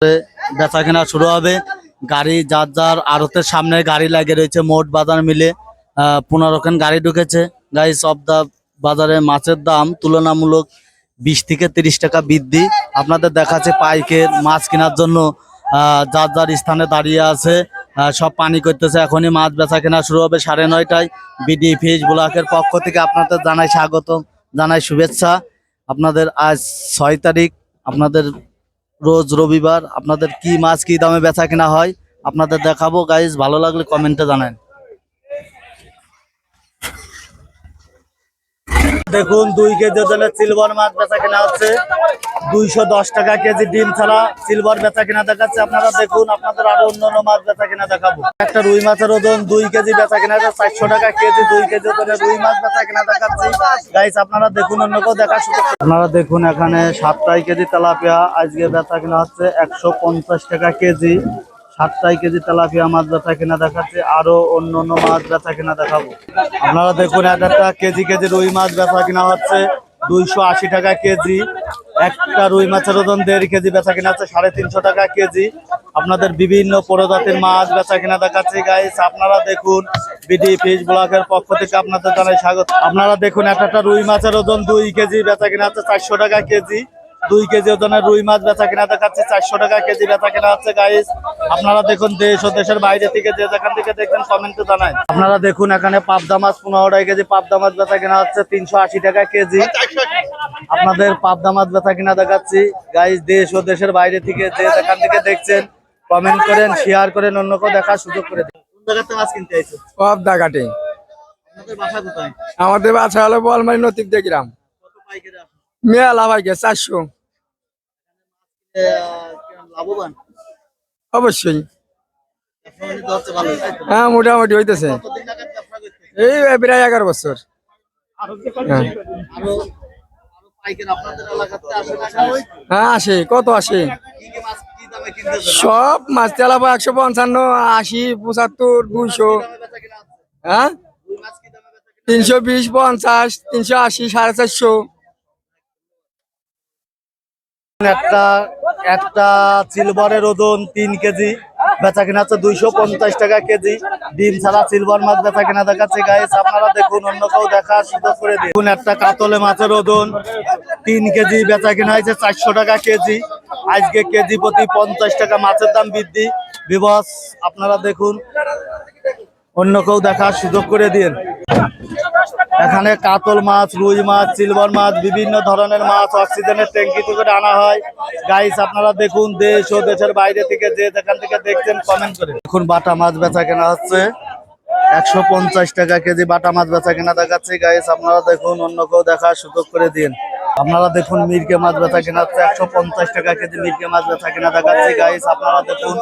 বেচা কেনা শুরু হবে। গাড়ি যার যার আড়তের সামনে গাড়ি লাগিয়ে রয়েছে। মোট বাজার মিলে 15খান গাড়ি ঢুকেছে। গাইস অফ দা বাজারে মাছের দাম তুলনামূলক 20 থেকে 30 টাকা বৃদ্ধি। আপনাদের দেখাচ্ছে পাইকের মাছ কেনার জন্য যার যার স্থানে দাঁড়িয়ে আছে। সব পানি করতেছে। এখনই মাছ বেচা কেনা শুরু হবে 9:30টায়। বিডি ফিশ ব্লকের পক্ষ থেকে আপনাদের জানাই স্বাগত, জানাই শুভেচ্ছা। আপনাদের আজ 6 তারিখ, আপনাদের রোজ রবিবার। আপনাদের কি মাছ কি দামে বেচা কেনা হয় আপনাদের দেখাবো। গাইজ ভালো লাগলে কমেন্টে জানান। দেখুন 2 কেজি ওজনের সিলভার মাছ বেচা কেনা হচ্ছে 210 টাকা কেজি। ডিম ছাড়া সিলভার বেচা কেনা দেখাচ্ছে। আপনারা দেখুন, আপনাদের আরো অন্যান্য মাছ বেচা কেনা দেখাবো। একটা রুই মাছের ওজন 2 কেজি বেচা কেনা আছে 400 টাকা কেজি। 2 কেজি ওজনের রুই মাছ বেচা কেনা দেখাচ্ছি। গাইস আপনারা দেখুন, অন্য কেউ দেখা শুরু। আপনারা দেখুন, এখানে 7 কেজি তেলাপিয়া আজকে বেচা কেনা হচ্ছে 150 টাকা কেজি। 7 কেজি তেলাপিয়া মাছ বেচা কেনা দেখাচ্ছে। আরো অন্য মাছ বেচা কেনা দেখাবো। আপনারা দেখুন, একটা কেজি কেজি রুই মাছ বেচা কেনা হচ্ছে 280 টাকা কেজি। একটা রুই মাছের ওজন 1.5 কেজি বেচা কেনা হচ্ছে 350 টাকা কেজি। আপনাদের বিভিন্ন প্রজাতির মাছ বেচা কেনা দেখাচ্ছে। গাইস আপনারা দেখুন, বিডি ফিশ ব্লকের পক্ষ থেকে আপনাদের জানাই স্বাগত। আপনারা দেখুন, একটা রুই মাছের ওজন 2 কেজি বেচা কেনা হচ্ছে 400 টাকা কেজি। 2 কেজি ওজনের রুই মাছ বেচা কেনা দেখাচ্ছে 400 টাকা কেজি বেচা কেনা হচ্ছে। গাইস আপনারা দেখুন, দেশ ও দেশের বাইরে থেকে যে যেখান থেকে দেখবেন কমেন্টে জানান। আপনারা দেখুন, এখানে পাবদা মাছ 15 টাকা কেজি। পাবদা মাছ বেচা কেনা হচ্ছে 380 টাকা কেজি। আপনাদের পাবদা মাছ বেচা কিনা দেখাচ্ছি। গাইস দেশ ও দেশের বাইরে থেকে যে যেখান থেকে দেখছেন কমেন্ট করেন, শেয়ার করেন, অন্যকেও দেখার সুযোগ করে দিন। কোন জায়গাতে মাছ কিনতে আইছো? পাবদা ঘাটে। আপনাদের বাসা কোথায়? আমাদের বাসা হলো বলমারি নতিবদে গ্রাম। কত পাইকারি আছে? মেলা ভাইকে 400। লাভবান অবশ্যই। ব্যবসা-বাণিজ্য হচ্ছে ভালো, তাই তো? হ্যাঁ, মোটামুটি হইতেছে। কতদিন নাগাদ ব্যবসা করতেছেন? এই প্রায় 11 বছর। হ্যাঁ আরো পাইকারি আপনাদের এলাকাতে আসে না গাইস? হ্যাঁ, আসে। কত আসে? কি কি মাছ কি দামে কিনতেছেন? সব মাছ তেলাপা 155, 80, 75, 200। কি দামে বেচা কিনা হচ্ছে? হ্যাঁ, রুই মাছ কি দামে বেচা কিনা? 320, 50, 380, 450। একটা একটা সিলভারের ওজন 3 কেজি বেচা কিনা হচ্ছে 250 টাকা কেজি। ডিম ছাড়া সিলভার মাছ বেচা কিনা দেখাচ্ছে। গাইস আপনারা দেখুন, অন্য কেউ দেখার সুযোগ করে দিন। একটা কাতলে মাছের ওজন 3 কেজি বেচা কিনা হয়েছে 400 টাকা কেজি। আজকে কেজি প্রতি 50 টাকা মাছের দাম বৃদ্ধি। বিবস আপনারা দেখুন, অন্য কেউ দেখার সুযোগ করে দিন। এখানে কাতল মাছ, রুই মাছ, সিলভার মাছ, বিভিন্ন ধরনের মাছ অক্সিজেনের ট্যাঙ্কিতে করে আনা হয়। গাইস আপনারা দেখুন, দেশ ও দেশের বাইরে থেকে যে যেখান থেকে দেখছেন কমেন্ট করে দেখুন। বাটা মাছ বেচা কেনা হচ্ছে 150 টাকা কেজি। বাটা মাছ বেচা কেনা দেখাচ্ছে। গাইস আপনারা দেখুন, অন্য কেউ দেখার সুযোগ করে দিন। আপনারা দেখুন, মিরকে মাছ বেচা কেনা হচ্ছে 150 টাকা কেজি। মিরকে মাছ বেচা কেনা দেখাচ্ছে। গাইস আপনারা দেখুন,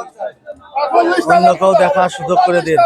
অন্য কেউ দেখার সুযোগ করে দিন।